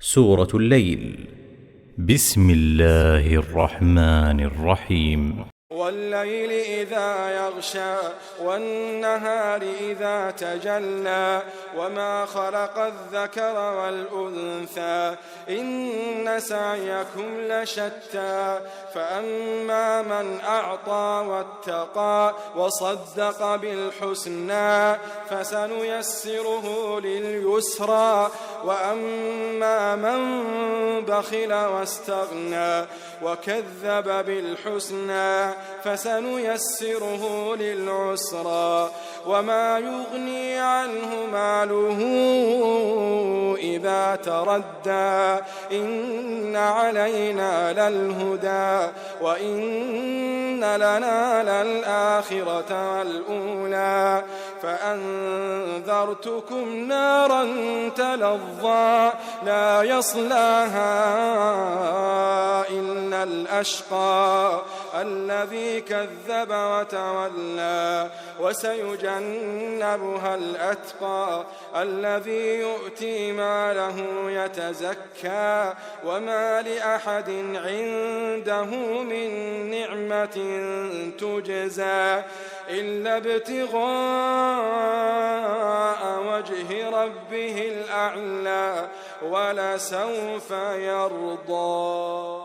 سورة الليل. بسم الله الرحمن الرحيم. والليل إذا يغشى والنهار إذا تجلى وما خلق الذكر والأنثى إن سعيكم لشتى فأما من أعطى واتقى وصدق بالحسنى فسنيسره لليسرى وأما من بخل واستغنى وكذب بالحسنى فسنيسره للعسرى وما يغني عنه ماله إذا تردى إن علينا للهدى وإن لنا للآخرة والأولى فأنذرتكم نارا تلظى لا يصلاها إلا الأشقى الذي كذب وتولى وسيجنبها الأتقى الذي يؤتي ماله يتزكى وما لأحد عنده من نعمة تجزى إلا ابتغاء وجه ربه الأعلى ولسوف يرضى.